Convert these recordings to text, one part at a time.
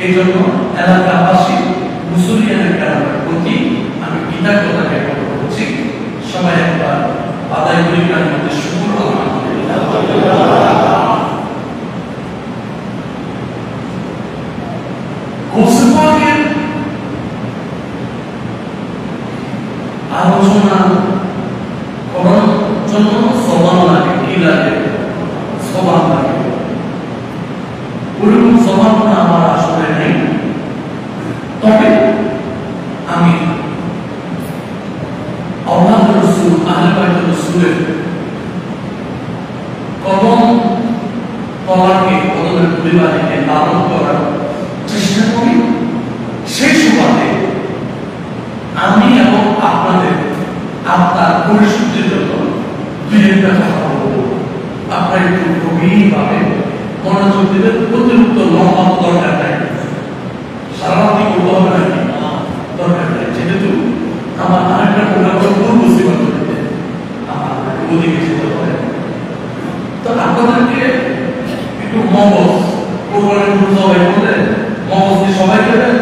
এই জন্য এলাকাবাসী মুসলিয়ানের কারণে প্রতি আমি আলোচনা করার জন্য সবান লাগে, কি লাগে? সবান লাগে। ওরকম সবান আমার আসলে নেই। তবে আমি আল্লাহ রাসূল আহলে বাইত রাসূলের কদম তলাকে কদমের পরিবারকে লালন করার চেষ্টা করি। সেই সুবাদে আমি এবং আপনাদের আপনার পরিশুদ্ধির জন্য দুই একটা কথা বলবো। আপনার একটু গভীরভাবে মনোযোগ দিলে অতিরিক্ত লম্বা দরকার নাই, সারারাতি করতে হবে নাকি দরকার নাই। যেহেতু আমার আরেকটা প্রোগ্রাম পূর্ব সীমান্ত দিতে আমার ওদিকে যেতে হবে, তো আপনাদেরকে একটু মগজ প্রোগ্রামের সবাই বলে মগজ দিয়ে সবাই দেবেন,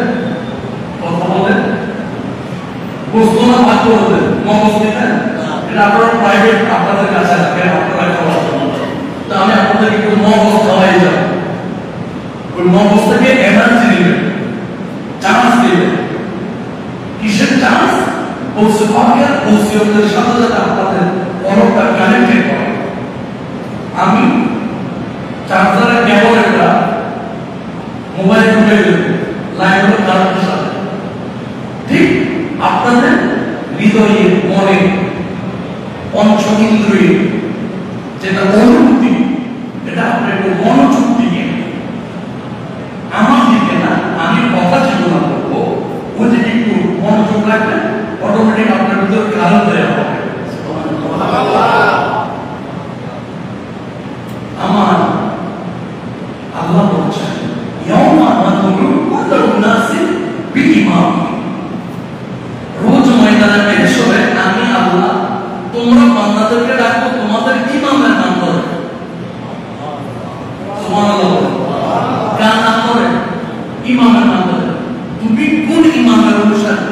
কথা বলেন, বুঝতো না ভাগ করে দেন, মগজ দিবেন। এটা আপনারা প্রাইভেট আপনাদের কাছে রাখেন, আপনারা খাওয়ার জন্য। তো আমি আপনাদের একটু মগজ খাওয়াই যাব। ওই মগজ থেকে এনার্জি দিবেন, চান্স দিবেন। কিসের চান্স? বলছে পাকের ওসিয়তের সাথে সাথে আপনাদের পরটা কানেক্টেড করে। আমি চার্জারের কেবল একটা মোবাইল ঢুকে দেব লাইন হলো কারেন্টের সাথে, ঠিক আপনাদের হৃদয়ে মনে পঞ্চ ইন্দ্রিয় যেটা অনুভূতি, এটা আপনি একটু মনোযোগ দিয়ে আমার দিকে না, আমি কথা চেতনা করবো, ওই দিকে একটু মনোযোগ রাখবেন, অটোমেটিক আপনার ভিতরে কারণ দেওয়া হবে। আমার আল্লাহ বলছেন ইয়াউমা নাদুরু কুল্লু নাসিন বিইমাম, রোজ ময়দানে পেশ হবে আমি আল্লাহ তোমরা বান্দাদেরকে ডাকবো তোমাদের ইমামের নাম ধরে। সুবহানাল্লাহ, কার নাম ধরে? ইমামের নাম ধরে। তুমি কোন ইমামের অনুসারী?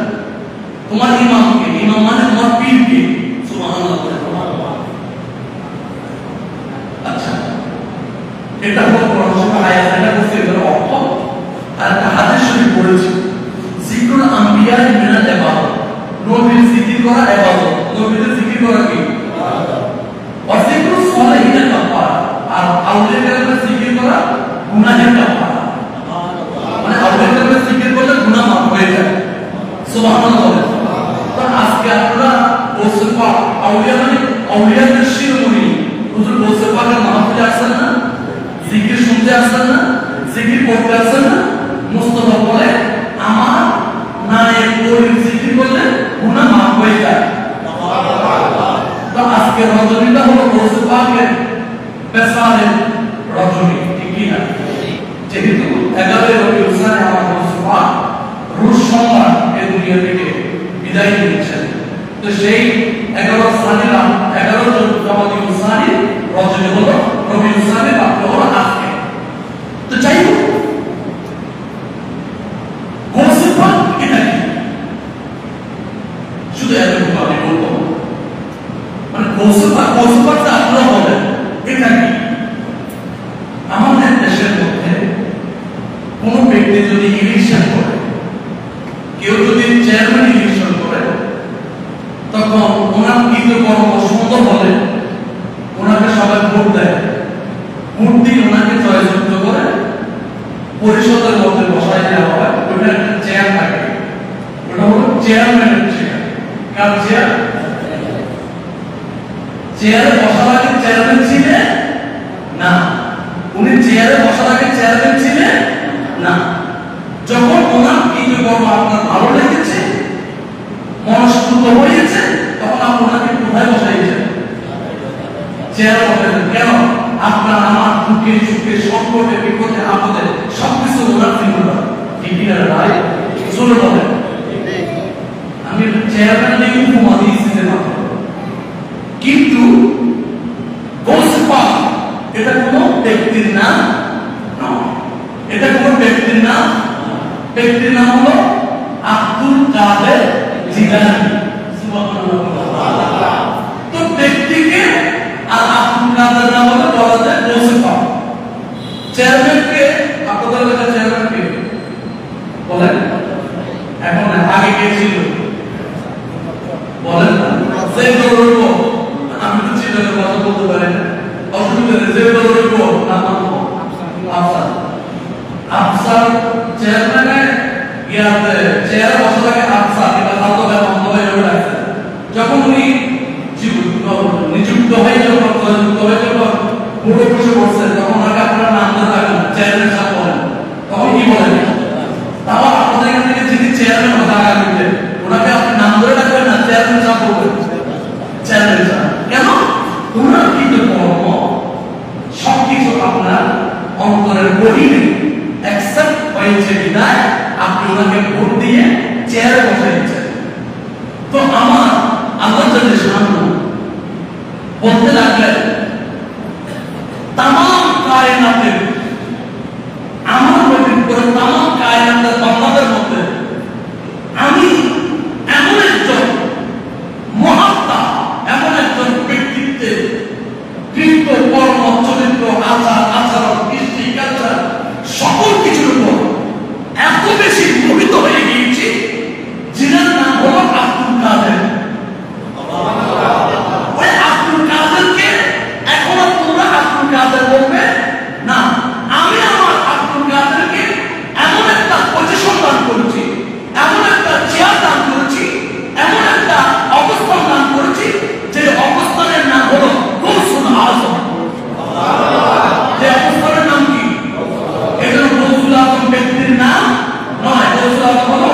তোমার ইমামকে, ইমাম মানে তোমার পীরকে। সুবহানাল্লাহ। আচ্ছা, এটা হলো কোরআনের আয়াত, এটা বলছে এর অর্থ। আর একটা হাদিস শরীফ পড়েছি, যিকরুল আম্বিয়া মিনাল ইবাদত, নবীর জিকির করা ইবাদত, নবীর জিকির করা কি ইবাদত। আর যিকরুল সালিহিন কাফারা, আর আউলিয়া কেরামের জিকির করা গুনাহের কাফারা। মানে আউলিয়া কেরামের জিকির করলে গুনাহ মাফ হয়ে যায়। সুবহানাল্লাহ। তো আজকে আপনারা বলছেন পাক আউলিয়া মানে আউলিয়াদের শিরোমণি হুজুর বলছে পাকের মাহফিলে আসছেন না, জিকির শুনতে আসছেন না, জিকির করতে আসছেন না। মুস্তাফা বলে আমার নায়েব ওলির জিকির করলে গুনাহ মাফ হয়ে যায়। তো আজকে রজনীটা হলো বলছে পাকের বেসালের রজনী, ঠিক কি না? যেহেতু 11 রবিউল সানি আমার বলছে পাক রুশ সম্রাট এই দুনিয়া থেকে বিদায় নিয়েছেন, তো সেই 11 সানিরা 11 রবিউল সানি রজনী হলো রবিউল সানি রাত হলো আজকে। তো যাই হোক, গোসিপা এটা কি? শুধু এতটুকু আমি বলবো, মানে গোসিপাটা আপনারা বলেন এটা কি? আমাদের দেশের মধ্যে কোনো ব্যক্তি যদি ইলেকশন করে, কেউ যদি চেয়ারম্যান ইলেকশন করে, তখন ওনার কৃতকর্ম সুন্দর হলে ওনাকে সবাই ভোট দেয়, ভোট দিয়ে ওনাকে জয়যুক্ত করে পরিষদের মধ্যে বসাই দেওয়া হয়। ওটা একটা চেয়ার থাকে, ওটা হলো চেয়ারম্যানের চেয়ার। কার চেয়ার? চেয়ারে বসার আগে চেয়ারম্যান ছিলেন না, উনি চেয়ারে বসার আগে চেয়ারম্যান ছিলেন না। যখন ওনার কৃতকর্ম আপনার ভালো লেগেছে, মনস্ফূর্ত হয়েছে, তখন আপনি ওনাকে কোথায় বসাইছেন? চেয়ারে বসাইছেন। কেন? আপনার আমার দুঃখে সুখে সংকটে বিপদে আপদে সবকিছু ওনার ফিরে, ঠিক না ভাই? চলে বলেন। আমি চেয়ারম্যান নিয়ে উপমা দিয়েছিলেন, কিন্তু গোসপা এটা কোনো ব্যক্তির নাম নয়, এটা কোনো ব্যক্তির নাম। ব্যক্তির নাম হলো আব্দুল কাদের জিলানী। সুবহানাল্লাহ। তো ব্যক্তিকে আর আব্দুল কাদের নাম হলো বলা যায় গোসপা। চেয়ারম্যানকে আপনাদের এলাকার চেয়ারম্যানকে বলেন, এখন আগে কে ছিল? বলেন না যে রইব আমি তো চিন্তার কথা বলতে পারি না অসুবিধা নেই যে রইব না মানবো আফসার আফসার চেয়ারম্যানে ইয়াতে চেয়ারে বসে থাকে আফসার এটা খাদ্য ব্যবহার হয়ে রয়েছে যখন উনি নিযুক্ত হয়ে যখন পুরো বসে বসছেন তখন ওনাকে আপনার নাম ধরে থাকেন চেয়ারম্যান সাহেব বলেন তখন কি বলেন তাও আপনাদের এখান থেকে যিনি চেয়ারম্যান হতে আগামীতে ওনাকে আপনি নাম ধরে রাখবেন না চেয়ারম্যান সাহেব বলবেন চেয়ারম্যান সাহেব কেন ওনার কিন্তু কর্ম সবকিছু আপনার অন্তরের গভীরে অ্যাকসেপ্ট হয়েছে বিদায় আপনি ওনাকে ভোট দিয়ে চেয়ারে বসে দিচ্ছেন তো আমার আল্লাহ জাল্লে শাআনহু বলতে লাগলেন तमाम কায়নাতে আমার নবীর পরে तमाम কায়নাতের বান্দাদের মধ্যে আমি এমন একজন মহাত্মা এমন একজন ব্যক্তিত্বে কৃত্য কর্ম চরিত্র আচার আচরণ কৃষ্টি কালচার সকল কিছুর উপর এত বেশি মোহিত হয়ে গিয়েছি যিনার নাম হলো আব্দুল কাদের ওই আব্দুল কাদেরকে এখন তোমরা আব্দুল কাদের বলবে না আমি আমার আব্দুল কাদেরকে এমন একটা পজিশন দান করেছি এমন একটা চেয়ার দান করেছি এমন একটা অবস্থান দান করেছি যে অবস্থানের নাম হলো গৌসুল আজম যে অবস্থানের নাম কি এজন্য গৌসুল আজম ব্যক্তির নাম নয় গৌসুল আজম হলো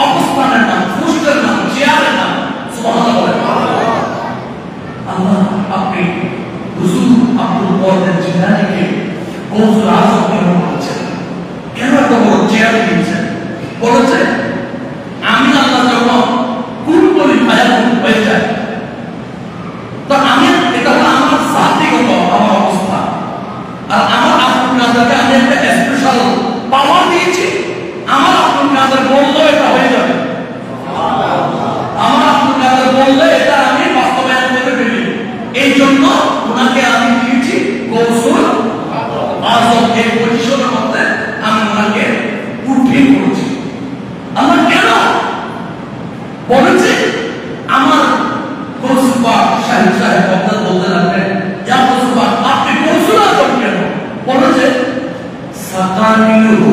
অবস্থানের নাম পোস্টের নাম চেয়ারের নাম সুবহানাল্লাহ আল্লাহ আপনি হুজুর আব্দুল কাদের জিলানীকে গৌসুল আজম কেন বলেছেন কেন এত বড় চেয়ারে দিয়েছেন বলেছে আমি আল্লাহ যখন কোন বলি ফায়াকুন হয়ে যায় তো আমি এটা হলো আমার জাতিগত আমার অবস্থা আর আমার আব্দুল কাদেরকে আমি একটা স্পেশাল পাওয়ার দিয়েছি আমার আব্দুল কাদের বললে এটা হয়ে যাবে আমার আব্দুল কাদের বললে এটা আমি বাস্তবায়ন করতে পারি এই জন্য ওনাকে আমি দিয়েছি গৌসুল আজম এই পজিশনের মধ্যে আমি ওনাকে উঠিয়ে পড়েছি আমার কেন বলেছে আমার গৌসুল পাক সাহেব সাহেব আপনার বলতে লাগলেন ইয়া গৌসুল পাক আপনি গৌসুল আজম কেন বলেছে সাকানিহু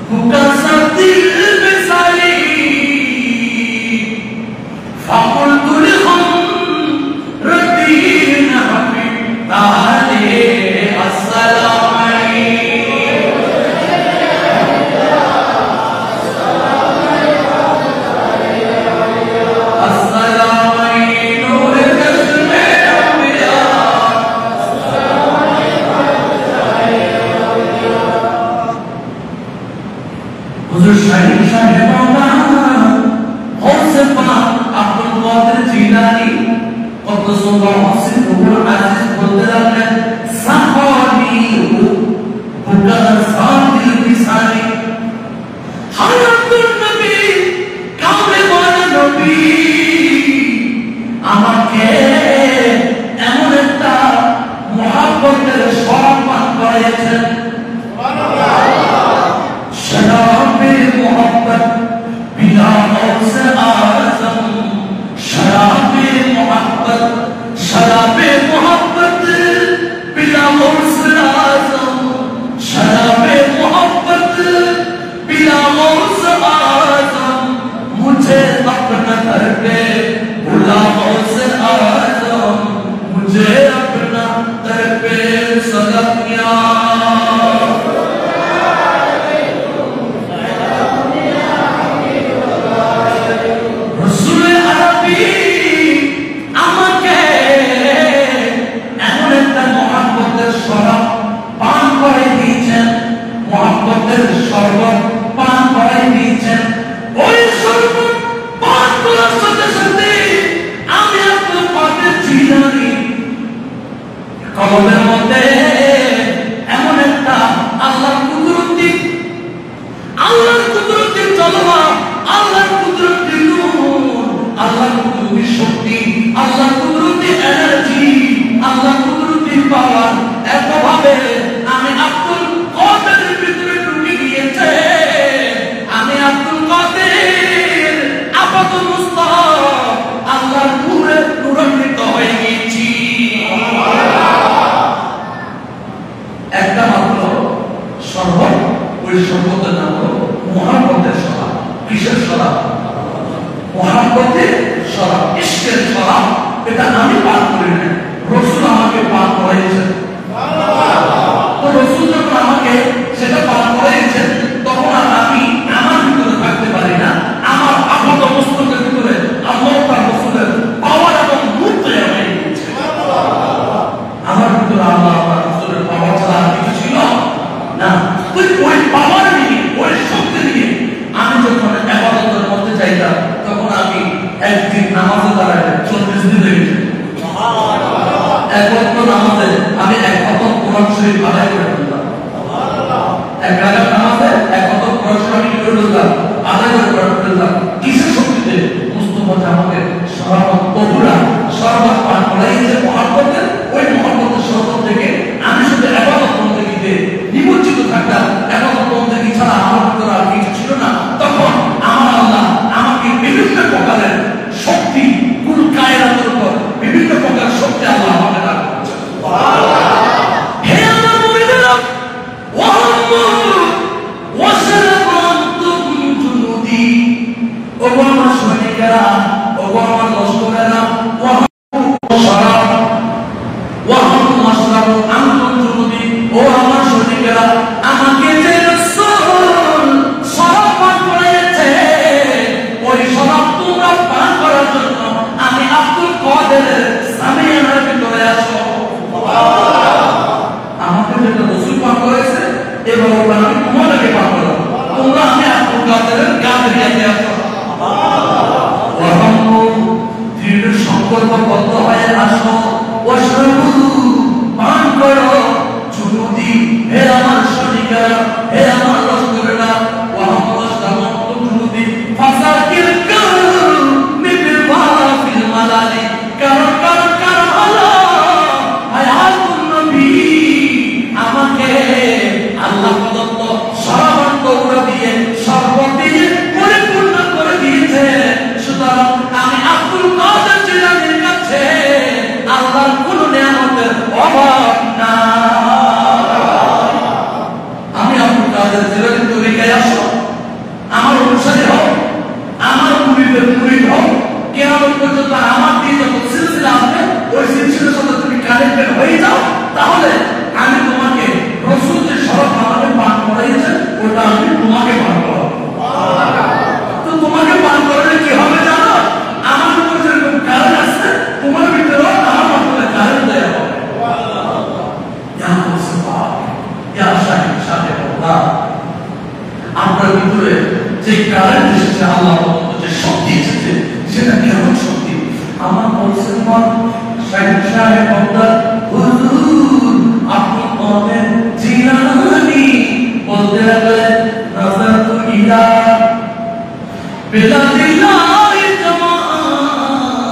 মুকাসাতিল বিসালি فقلت لخمرتين حبيب تعالي السلام হুজুর শাহিদ সাহেব হোসেন পাক আব্দুল কাদের জিলানী কদ্দাসাল্লাহু সিররুল আজিজ বলতে লাগলেন সাহাবিহু মুকাসাতিল বিসালি হায়াতুন নবী কামে মানে নবী আমাকে এমন একটা মহব্বতের সম্মান করেছেন শরাবে মোহাম্মদ বিলা মৌসে আজম শরাবে মোহাম্মদ বিলা মৌসে আজম শরাবে মোহাম্মদ बिला मौज़ आज़म मुझे अपना कर दे बुला मौज़ आज़म मुझे अपना कर दे सदकिया रसूल अरबी আমাকে এমন একটা মহব্বতের শরব পান করে দিয়েছেন মহব্বতের শরবত পান করে দিয়েছেন ওই শরবত পান করার সাথে সাথে আমি আপনার পাতে জিলানী কলমের মধ্যে এমন একটা আল্লাহর কুদরতি জলওয়া আল্লাহর কুদরতি নূর আল্লাহর কুদরতি শক্তি আল্লাহর কুদরতি এনার্জি আল্লাহর কুদরতি পাওয়ার এত ভাবে আমি আব্দুল কাদেরের ভিতরে ঢুকে গিয়েছে আমি আব্দুল কাদের আপাতত মহব্বতের শরাব, ইশকের শরাব, এটা আমি পান করি না, রাসূল আমাকে পান করাইছেন। তো রাসূল যখন আমাকে সেটা পান করাইছেন, তখন আর আমি আমার ভিতরে থাকতে পারি না, আমার আপাত অবস্থার ভিতরে আল্লাহ তার রাসূলের পাওয়ার এবং নূর তৈরি হয়ে গেছে। আমার ভিতরে আল্লাহ তার রাসূলের পাওয়ার ছাড়া আর কিছু ছিল না। ওই পাওয়ার নিয়ে, ওই শক্তি নিয়ে আমি যখন ইবাদতের মধ্যে যাইতাম, তখন আমি একদিন নামাজে দাঁড়ায় 40 দিন লেগেছে। এক ওয়াক্ত নামাজে আমি এক খতম কোরআন শরীফ আদায় করে ফেললাম। এক রাকাত নামাজে এক খতম কোরআন শরীফ আমি করে ফেললাম, আদায় করে ফেললাম। কিসের শক্তিতে? মুস্তাফা আমাকে শরবত বহুরা শরবত পান করাইছে মহব্বতের, ওই মহব্বতের শরবত থেকে আমি শুধু ইবাদত বন্দেগীতে নিমজ্জিত থাকতাম। ইবাদত বন্দেগী ছাড়া আমার ভিতরে আর কিছু ছিল না। তখন আমার আল্লাহ আমাকে বিভিন্ন প্রকারের শক্তি, কুল কায়নাতের উপর বিভিন্ন প্রকার শক্তি আল্লাহ আমাকে দান করেছেন। হে আমার মুমিনেরা, ও আমার সৈনিকেরা, ও আমার লস্করেরা, ও আমার সৈনিকেরা, আমাকে যে রাসূল শরাব পান করাইছে, ওই শরাব তোমরা পান করার জন্য আমি আব্দুল কাদের সামিয়ানার ভিতরে আসো। আমাকে যেটা রাসূল পান করাইছে, এবার আমি তোমাদেরকে পান করাবো। তোমরা আমি আব্দুল কাদেরের গাদরিয়াতে আসো। দৃঢ় সংকল্পবদ্ধ হয়ে আসো। পান করো জুনুদি, হে আমার সৈনিকেরা, হে আমার লস্করেরা, জুনুদি ফাসাকিল কালমি বিল মালালি, কারণ হলো হায়াতুন নবী, আমাকে আল্লাহ প্রদত্ত শরবত গৌরা দিয়ে, শরবত দিয়ে পরিপূর্ণ করে দিয়েছে। সুতরাং আমি আব্দুল কাদের জিলানীর কাছে আল্লাহর কোন নিয়ামতের অভাব না। আমি আব্দুল কাদের জিলানীর তরিকায় আসো, আমার অনুসারী হও, আমার মুরিদের মুরিদ হও। কিয়ামত পর্যন্ত আমার দিয়ে যত সিলসিলা আছে, ওই সিলসিলার সাথে তুমি কানেক্টেড হয়ে যাও, তাহলে আমি তোমাকে রাসূল যে শরবত আমাকে পান করাইছে, ওটা আমি তোমাকে পান করাবো। তো তোমাকে পান করলে কি হবে জানো? আমার উপর যেরকম কারেন্ট আছে, তোমার ভিতরেও আমার মাধ্যমে কারেন্ট দেয়া হবে। আপনার ভিতরে যে কারেন্ট এসেছে, আল্লাহ যে শক্তি এসেছে, সেটা কেমন শক্তি? আমার বলছেন সাহেব হুজুর, আপনি বলেন জিলানী বলতে লাগলেন, নাযারতু ইলা বিলাদিল্লাহি জামাআত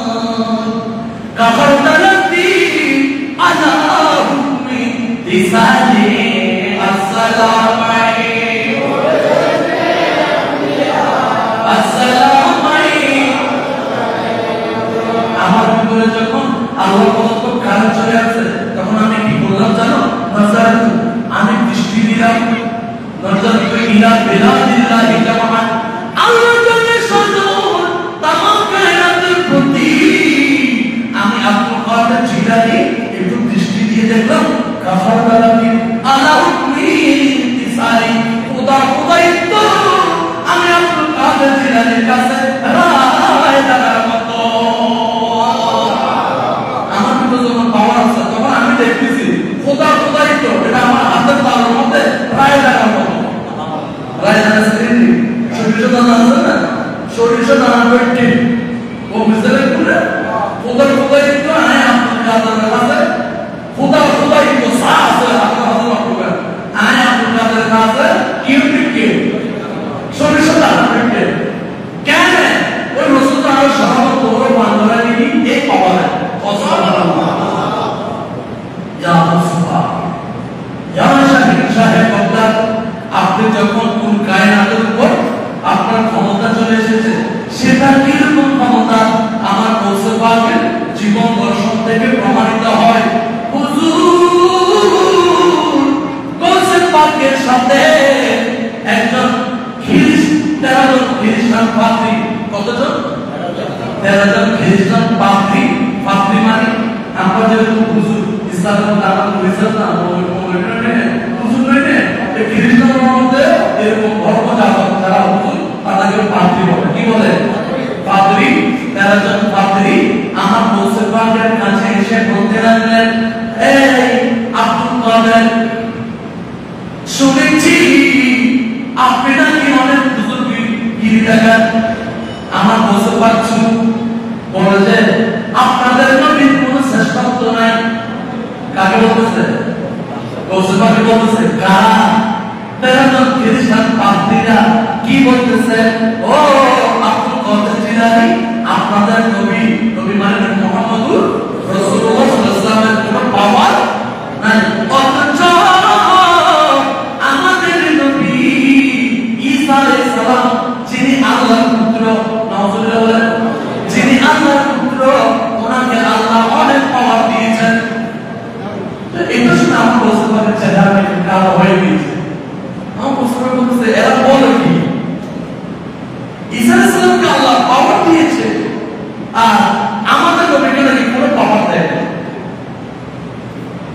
কাফারতালাতি আলা হুকমি তিসালি আসসালামু আলাইকুম আসসালামু আলাইকুম। আমার ভিতরে যখন আল্লাহ প্রদত্ত কারণ চলে আসে, তখন আমি কি বললাম জানো? নাযারতু, আমি দৃষ্টি দিলাম, নাযারতু ইলা বিলাদিল্লাহি জামাআত, আল্লাহ জানে সদর তামাম কায়নাতের প্রতি আমি আব্দুল কাদের জিলানী একটু দৃষ্টি দিয়ে দেখলাম, কাফারতালাতি আলা হুকমি তিসালি, খুদাইত্ব আমি আব্দুল কাদের জিলানীর কাছে রায় দাঁড়ার মতো। আমার ভিতরে যখন পাওয়ার আছে, তখন আমি দেখতেছি খুদাইত্ব এটা আমার হাতের তালুর মধ্যে রায় দাঁড়ার মতো। রায় দাঁড়াচ্ছে সরিষা দানা আছে না, সরিষা দানা পেটে ও মিশালে করে খুদাইত্ব আয় আব্দুল কাদের কাছে, খুদাইত্ব সা আছে আপনার হাতে মাপবে, আয় আব্দুল কাদের কাছে কি সরিষা দানা পেটে কেন? ওই রাসূল তাআলা শরবত তোর বান্দরা নিয়ে এই পাওয়া সুবহানাল্লাহ। ইয়া সুবহান, ইয়া সাহেব বাগদাদ, আপনি যখন কোন কায়নাতের উপর আপনার ক্ষমতা চলে এসেছে, সেটা কিরকম 13 জন খ্রিস্টান পাদ্রী, পাদ্রী মানে আমরা যেরকম হুজুর ইসলামের নাম করেছেন না, হুজুর নয় না, এই খ্রিস্টান মধ্যে এরকম ধর্ম যারা হুজুর তাদেরকে পাদ্রী বলে। কি বলে? পাদ্রী। 13 জন পাদ্রী আমার গৌসে পাকের কাছে এসে বলতে লাগলেন, এই আব্দুল কাদের, শুনেছি আপনি নাকি অনেক হুজুর গিরি দেখান। আমার গৌসে পাক বলে যে আপনাদের নবীর কোনো শ্রেষ্ঠত্ব নাই। কাকে বলতেছে? গৌসে পাকে বলতেছে। কারা? 13 জন খ্রিস্টান পাদ্রীরা কি বলতেছে? ও আব্দুল কাদের জিলানী, আপনাদের নবী, নবী মানে মুহাম্মদুর রাসূলুল্লাহ সাল্লাল্লাহু আলাইহি ওয়াসাল্লামের কোনো পাওয়ার নাই। অথচ আমাদের নবী ঈসা আলাইহিস সালাম, যিনি আল্লাহর পুত্র, নাউজুবিল্লাহ বলেন, যিনি আল্লাহর পুত্র, ওনাকে আল্লাহ অনেক পাওয়ার দিয়েছেন। এটা শুনে আমার বলতে পারে চেহারা কালো হয়ে গিয়েছে। আমার প্রশ্ন করতেছে, এরা বলে কি ঈসা আলাইহিস সালামকে আল্লাহ পাওয়ার দিয়েছে আর আমাদের নবীকে নাকি কোনো পাওয়ার দেয় না?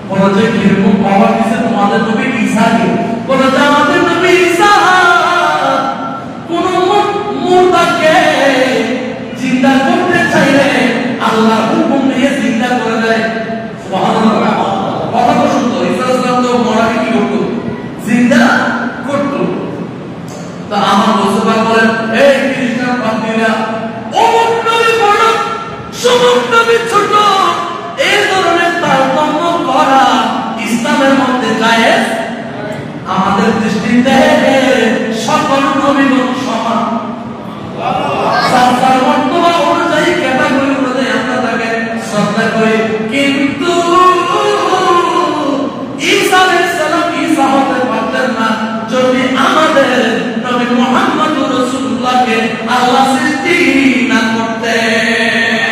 বলে যে কিরকম পাওয়ার দিয়েছে তোমাদের নবী ঈসাকে? বলে যে আমাদের নবী ঈসা কোন মুর্দাকে জিন্দা করতে চাইলে আল্লাহর হুকুম নিয়ে জিন্দা করে দেয়। সুবহানাল্লাহ। কথা তো শুনতো, ঈসা আলাইহিস সালাম তো মরাকে কি করতো? জিন্দা করতো। তা আমার মুসলমান বলেন, এই খ্রিস্টান পাদ্রীরা, অমুক নবী বড়, সমুক নবী ছোট, এই ধরনের তারতম্য করা ইসলামের মধ্যে জায়েজ? আমাদের দৃষ্টিতে সকল নবীগণ সমান। সার মর্তবা অনুযায়ী ক্যাটাগরি অনুযায়ী আমরা তাকে শ্রদ্ধা করি, কিন্তু ঈসা আলাইহিস সালাম ঈসা হতে পারতেন না যদি আমাদের নবী মুহাম্মদুর রাসূলুল্লাহকে আল্লাহ সৃষ্টি না করতেন।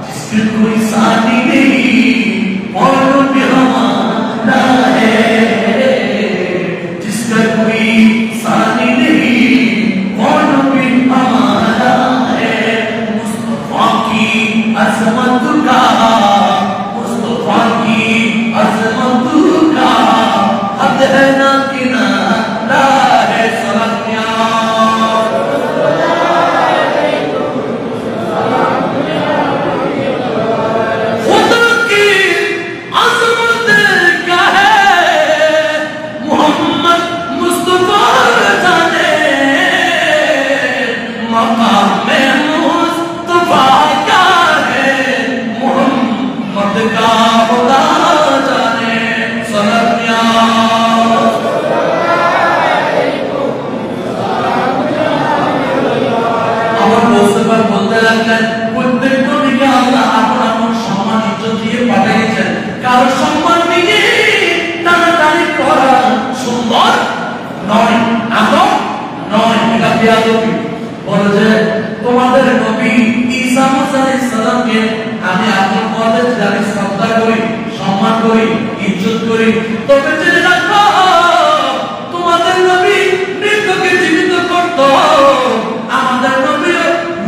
जिसके कोई साथी नहीं और भी हमारा है, जिसका कोई साथी नहीं और भी हमारा है, मुस्तफा की अजमत का, मुस्तफा की अजमत का हद है ना किनारा है। सलामिया তোমাদের নবী ঈসা আলাইহিস সালামকে আমি আপনার পথে জানি শ্রদ্ধা করি, সম্মান করি, ইজ্জত করি, তবে জেনে রাখো তোমাদের নবী মৃতকে জীবিত করত, আমাদের নবী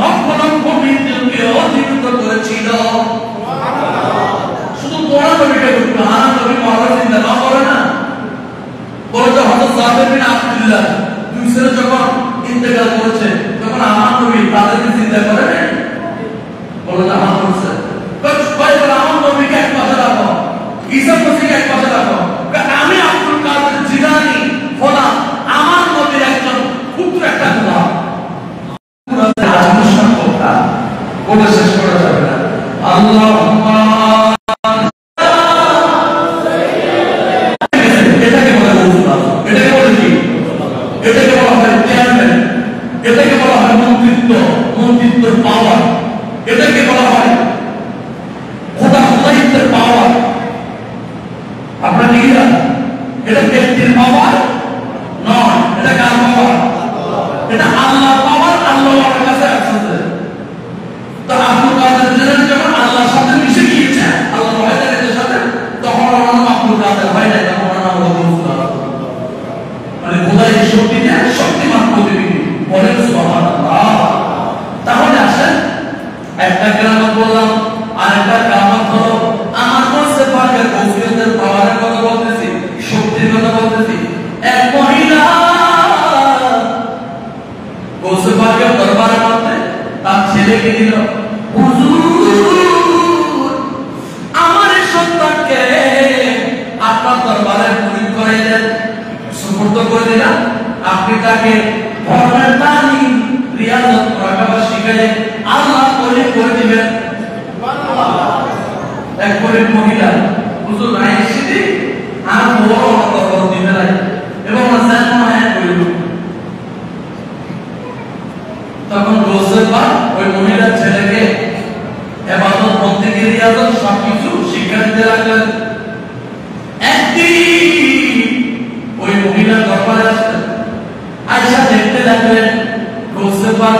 লক্ষ লক্ষ মৃতকে জীবিত করেছিল। শুধু তোমার নবীকে করতো, আমার নবী মরার চিন্তা না করে না। বলে যে হযরত জাবের বিন আব্দুল্লাহ দুই ছেলে যখন ইন্তেকাল করেছে, তখন আমার নবী তাদেরকে চিন্তা করে নাই? বলে যে আমার করছে, আমার নবীকে এক পাশে রাখো, ঈসা মসিহকে এক পাশে রাখো, আমি আব্দুল কাদের জিলানী হলাম আমার নবীর একজন পুত্র, একটা গোলাম। বলে শেষ করা যাবে না। আল্লাহুম্মা এটাকে বলা হয় চেয়ারম্যান, এটাকে বলা হয় মন্ত্রিত্ব, মন্ত্রিত্বের পাওয়ার, এটাকে বলা হয় খোদা খোদাইত্বের পাওয়ার। আপনারা কি জানেন? এটা ব্যক্তির পাওয়ার নয়, এটা কার পাওয়ার? এটা আল্লাহর পাওয়ার। আল্লাহর কাছে আছে। তো আব্দুল কাদের জিলানী যখন আল্লাহর সাথে মিশে গিয়েছে, আল্লাহর ওয়াহিদাতের সাথে, তখন ওনার নাম আব্দুল কাদের হয় না, তখন ওনার নাম রাসূলুল্লাহ। মানে খোদাই শক্তিতে শক্তিমান প্রতিনিধি। বলেন সুবহানাল্লাহ। তাহলে ছেলেকে দিল, হুজুর আমার এই সন্তানকে আপনার দরবারে মুরিদ করে দেন, সুপুর্দ করে দিলাম। আপনি তাকে ধর্মের তালিম রিয়াজত মুরাকাবা শিখালে আল্লাহ করে দিবেন। এক গরিব মহিলা হুজুর আইসিটি আর বড় কথা দিবে না এবং তখন রোজেবার ওই মহিলার ছেলেকে ইবাদত বন্দেগী রিয়াজত সবকিছু শিক্ষা দিতে লাগলেন। একদিন ওই মহিলা দরবারে আসলেন, আয়েশা দেখতে লাগলেন রোজেবার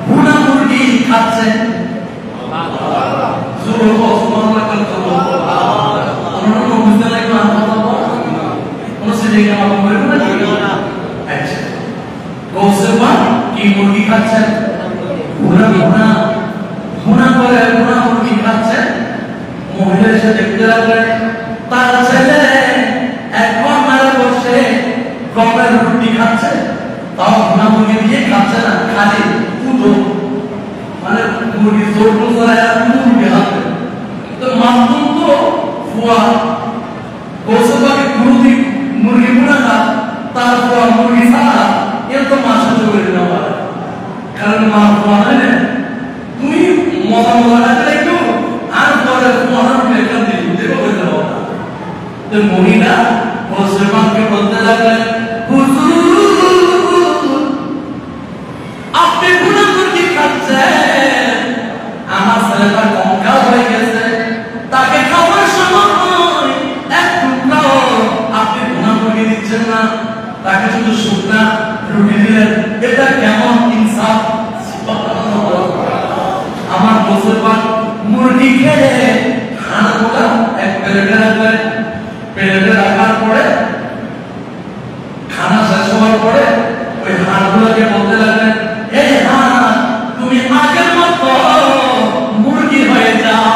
ভুনা মুরগি খাচ্ছেন। মুরগি খাচ্ছেন, মুরগি খাচ্ছেন। মহিলা এসে দেখতে লাগলেন তার ছেলে একবার মেরে বসে গমের রুটি খাচ্ছে, তাও ভুনা মুরগি দিয়ে খাচ্ছে না, খালি পুজো মানে মুরগি জোর মুরগি খাচ্ছে। তো মাধ্যম তো ফুয়া গোসবাকে মুরগি বুনা খা, তার ফুয়া মুরগি ছাড়া এর তো মাসা চলে না পারে, কারণ মা ফুয়া হয় না। তুমি মজা রাখলে একটু আর পরে মহান একটা দিন দেখো হয়ে যাবো না। তো মহিলা গোসবাকে বলতে লাগলেন, হুজুর আপনি বুনা মুরগি খাচ্ছেন, আমার ছেলেটা কঙ্কা হয়ে গেছে, তাকে খাওয়ার সময় এক টুকরাও আপনি ভুনা মুরগি দিচ্ছেন না, তাকে শুধু শুকনা রুটি দিলেন, এটা কেমন ইনসাফ? আমার মুসলমান মুরগি খেলে হাড়গুলা এক প্লেটে রাখলেন, প্লেটে রাখার পরে খানা শেষ হওয়ার পরে ওই হাড়গুলাকে বলতে লাগলেন, এই হাড় তুমি আগের মতো মুরগি হয়ে যাও।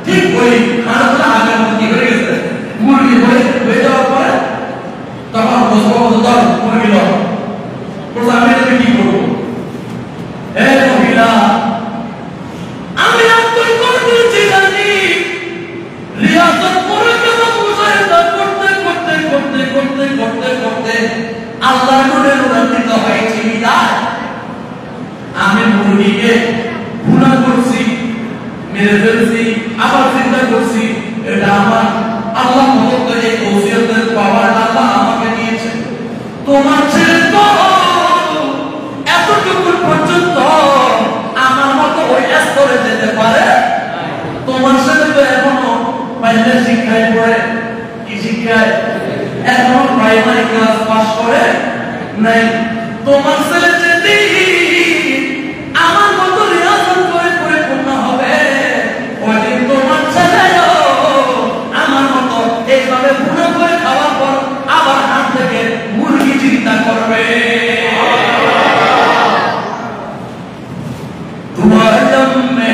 ঠিক ওই হাড়গুলা আগের মতো কি হয়ে গেছে, মুরগি হয়ে যাওয়ার পরে তখন মুরগি লো আমি এটাকে কি করবো? মহিলা আমি আপনার করতে জানি রিয়াজত করে কেন মুজাহিদা করতে করতে করতে করতে করতে করতে আল্লাহর নূরে নূরান্বিত হয়েছি বিদায় আমি মুরগিকে ভুনা করছি, মেরে ফেলছি, আবার চিন্তা করছি এটা আমার আল্লাহ মত এই ওসিয়তের পাওয়ার আল্লাহ আমাকে দিয়েছে। তোমার ছেলে তো এতটুকু পর্যন্ত আমার মতো ওই স্তরে যেতে পারে, তোমার ছেলে তো এখনো বাইরে শিক্ষায় পড়ে, কি শিক্ষায় এখনো প্রাইমারি ক্লাস পাস করে নাই। তোমার ছেলে যদি আমার মতো রিয়াজত করে পরিপূর্ণ হবে, ওইদিন তোমার ছেলেও আমার মতো এইভাবে ভুনা করে খাওয়ার পর আবার হাত থেকে মুরগি চিন্তা করবে। দুয়ারম মে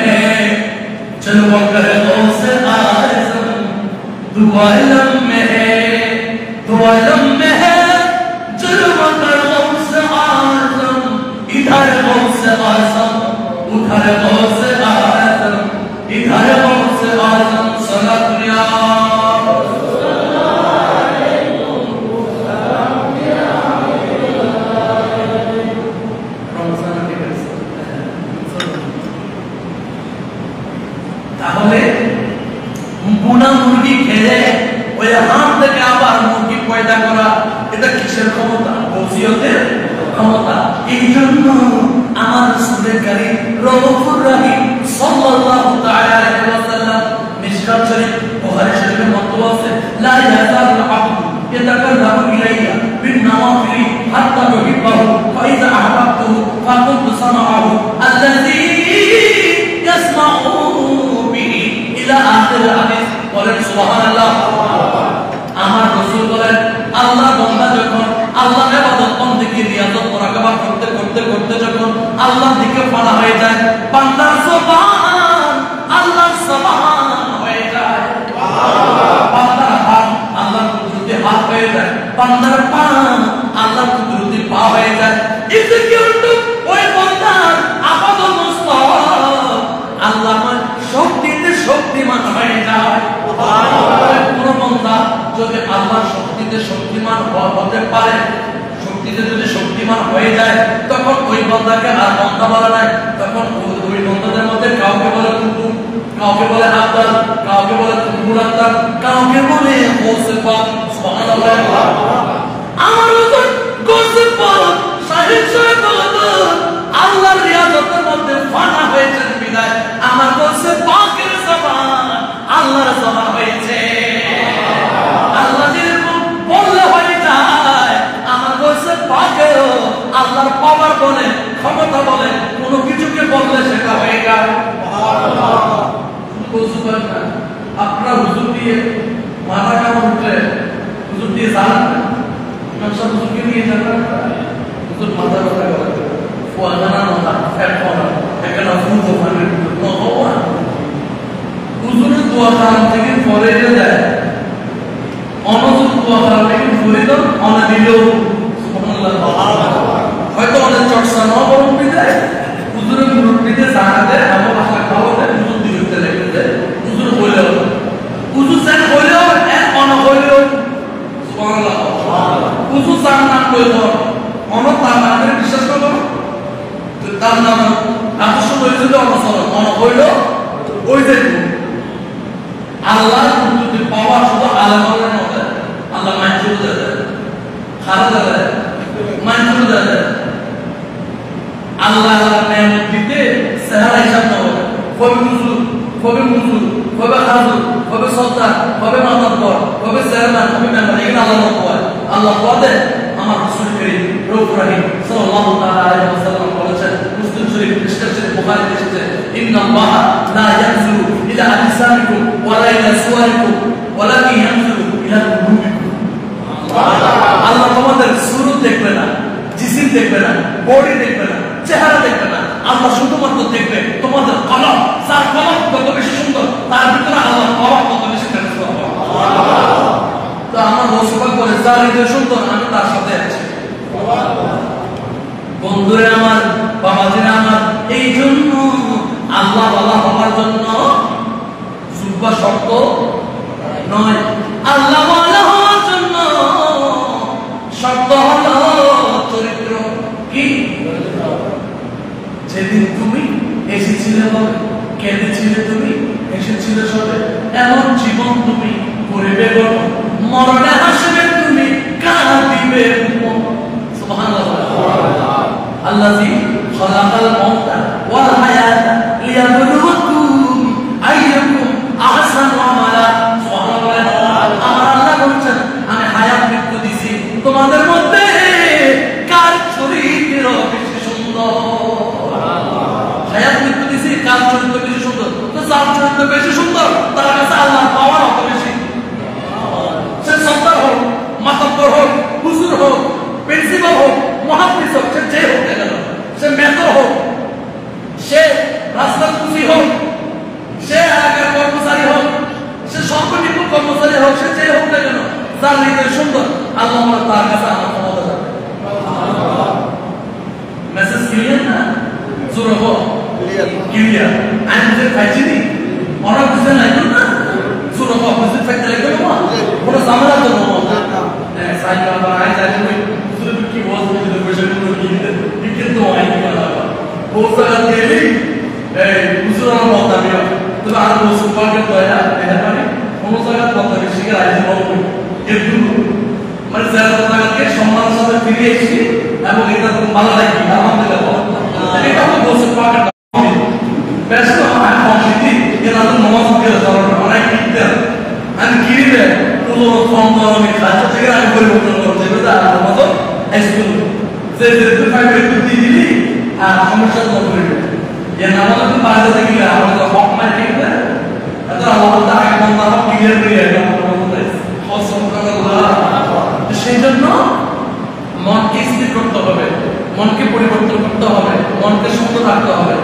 চলওয়া করে গৌসে আজম, দুয়ারম মে চলওয়া করে গৌসে আজম, ইধর গৌসে আজম উধর গৌসে আজম, ইধর গৌসে আজম সালাতুল্লাহ তাহলে বুনা মুরগি খেলে ওই হাত থেকে আবার মুরগি পয়দা করা, এটা কিসের ক্ষমতা? ওসিয়তের ক্ষমতা। এই জন্য আমার রাসূলের কারীম রউফুর রহিম সাল্লাল্লাহু তাআলা আলাইহি ওয়াসাল্লাম মিশকাত শরীফ বুখারী শরীফের মধ্যে আছে, লা ইয়াযালু আবদু ইয়াতাকাররাবু ইলাইয়া বিন নওয়াফিল হাত্তা ইউহিব্বাহু ফাইযা আহবাবতুহু ফাকুনতু সামাআহু আল্লাযী ইয়াসমাউ বিহি ইলা আখির হাদিস। বলেন সুবহানাল্লাহ। আমার রাসূল বলেন আল্লাহ বান্দা যখন আল্লাহর ইবাদত বন্দেগী রিয়াজত মুরাকাবা করতে করতে করতে যখন আল্লাহর দিকে পাড়া হয়ে যায়, বান্দার সুবহান আল্লাহর সুবহান হয়ে যায়। বান্দার হাত আল্লাহর কুদরতে হাত হয়ে আর বন্ধা বলা নাই, তখন ওই বন্ধাদের মধ্যে কাউকে বলে কুকুর, কাউকে বলে আব্দাল, কাউকে বলে কুকুর আব্দাল, কাউকে বলে গোসে পাক। সুবহানাল্লাহ। আমার হুজুর গোসে পাক সাহেব সাহেব আল্লাহর রিয়াজতের মধ্যে ফানা হয়েছে বিদায় আমার গোসে পাকের জবান আল্লাহর জবান হয়েছে। আল্লাহ যেরকম বললে হয়ে যায়, আমার গোসে পাকেও আল্লাহর পাওয়ার বলে, ক্ষমতা বলে, কোনো কিছুকে বললে সেটা হয়ে যায়। আপনার হুজুর দিয়ে মাথা কেমন উঠলে হুজুর দিয়ে জানান না, সব হুজুরকে নিয়ে যাবেন, হুজুর মাথা কথা বলে ফুয়ানা না ফ্যাট করা এখানে ফুল ওখানে হুজুরের দোয়া কালাম থেকে পরে যায়, অনজুর দোয়া কালাম থেকে ঘুরে দাও অনা দিলেও হয়তো অনেক চর্চা না বরং বিদায় হুজুরের মুরব্বীদের জানা দেয়, আমার আসলে খাওয়া দেয়, হুজুর দিতে লেগে দেয়, হুজুর হইলেও হুজুর যেন হইলেও এক অনা হইলেও হুজুর যার নাম হইল অন তার নামের বিশ্বাস করবো তার নাম আদর্শ হয়েছিল অনুসরণ অন হইল ওই যে আল্লাহ যদি পাওয়া শুধু আলামের মধ্যে আল্লাহ মাইজুর দেয়, খারাপ দেয়, মাইজুর দেয়। আল্লাহ নেয়ামত দিতে চেহারা হিসাব না হবে, কবে হুজুর, কবে মুজুর, কবে হাজুর, কবে সত্তার, কবে মাতাব্বর, কবে চেয়ারম্যান, কবে মেম্বার, এখানে আল্লাহ হয়। আল্লাহ পদে আমার রাসূল করিম রউফ রহিম সাল্লাল্লাহু তাআলা আলাইহি ওয়াসাল্লাম বলেছেন, মুসলিম শরীফ, মিশকাত শরীফ, বুখারীতে এসেছে, ইন্নাল্লাহা লা ইয়ানজুরু ইলা আজসামিকুম ওয়া লা ইলা সুওয়ারিকুম ওয়ালাকিন ইয়ানজুরু ইলা কুলুবিকুম। আল্লাহ তোমাদের সুরত দেখবে না, জিসিম দেখবে না, বডি দেখবে না, চেহারা দেখবে না, আল্লাহ শুধুমাত্র দেখবে তোমাদের কলম, যার কলম কত বেশি সুন্দর তার ভিতরে আল্লাহ পাওয়া কত বেশি ট্রান্সফার হবে। তো আমার রসুল বলে যার হৃদয় সুন্দর আমি তার সাথে আছি। বন্ধুরা আমার, বাবাজিরা আমার, এই জন্য আল্লাহ আল্লাহ হওয়ার জন্য সুবা শর্ত নয়, আল্লাহ আল্লাহ হওয়ার জন্য শর্ত হলো চরিত্র। কি? যেদিন তুমি এসেছিলে বলে, কেঁদেছিলে তুমি, এসেছিলে সবে, এমন জীবন তুমি করিবে গঠন, মরণে হাসবে তুমি, কাঁদিবে সুবহানাল্লাহ। আল্লাযী খালাকাল মাউতা ওয়াল হায়াতা লিয়াবলুয়াকুম আইয়ুকুম আহসানু আমালা। সুবহানাল্লাহ। আমার আল্লাহ বলেন আমি হায়াত মৃত্যু দিয়েছি তোমাদের মধ্যে কার চরিত্র বেশি সুন্দর। হায়াত মৃত্যু দিয়েছি কার চরিত্র বেশি সুন্দর, তো যার চরিত্র বেশি সুন্দর তার কাছে আল্লাহ পাওয়ার অত বেশি। সে সন্তান হোক, মাতাব্বর হোক, হুজুর হোক, প্রিন্সিপাল হোক, মুহাদ্দিস হোক, সে যে হোক না কেন, সে মেজর হোক, সে রাস্তার কুচি হোক, সে এলাকার কর্মচারী হোক, সে সর্বনিম্ন কর্মচারী হোক, সে যে হোক না কেন, যার হৃদয় সুন্দর আল্লাহ তার কাছে আমার ক্ষমতা যাবে। মেসেজ ক্লিয়ার না? জোর হোক ক্লিয়ার। আমি যে খাইছিনি ওরা বুঝতে লাগলো না, জোর হোক বুঝতে থাকতে লাগলো না, কোনো ঝামেলা তো না। সাইকেল বা আই জানি শুধু কি বলতে দিতে পয়সা কোনো কি কিন্তু আই কি বলা পৌঁছা গেলি এই বুঝুরা বলতা মিয়া তুমি আর বসু পাকে দয়া এটা মানে কোনো জায়গা কথা বেশি করে আইছে বলবো কিন্তু মানে যারা জায়গাকে সম্মানের সাথে ফিরে এসেছি এবং এটা খুব ভালো লাগে আলহামদুলিল্লাহ। এটা তো বসু পাকে ব্যস্ত হয় কমিটি এরা তো নমাজ পড়ে যাওয়ার অনেক কিনতে আমি কিনবে পুরো ফর্ম আমি খাচ্ছি থেকে আমি পরিবর্তন করতে হবে আর আমাদের স্কুল যে যে ফাইভে তুই দিলি আর সমস্যা দূর করবে যে নামাজ তো বাইরে থেকে গেলে আমাদের হক মানে ঠিক না এত আল্লাহ তাআলা এক বন্দা হক ক্লিয়ার করে একদম আমাদের সুবহানাল্লাহ। সেই জন্য মনকে স্থির করতে হবে, মনকে পরিবর্তন করতে হবে, মনকে সুন্দর রাখতে হবে।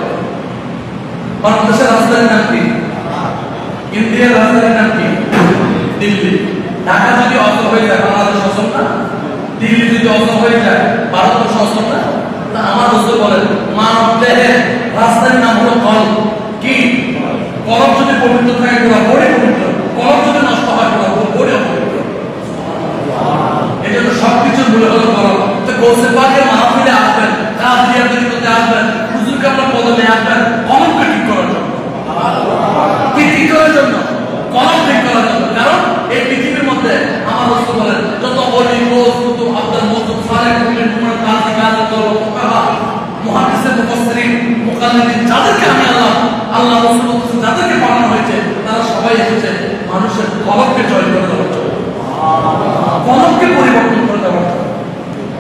বাংলাদেশের রাজধানীর নাম কি? ইন্ডিয়ার রাজধানীর নাম কি? দিল্লি। ঢাকা যদি অচল হয়ে যায় বাংলাদেশ অচল না, দিল্লি যদি অচল হয়ে যায় ভারতবর্ষ অচল না। তা আমার রাসূল বলেন মানব দেহের রাজধানীর নাম হলো কলব। কি? কলব যদি পবিত্র থাকে পুরো বডি পবিত্র, কলব যদি নষ্ট হয় পুরো বডি অপবিত্র। এই জন্য সবকিছু ভুলে হলো কলব। তো গৌসে পাকের মাহফিলে আসবেন, কাজিয়াতুল করতে আসবেন, কলমকে জয় করে দেওয়ার জন্য, কলমকে পরিবর্তন করে দেওয়ার জন্য,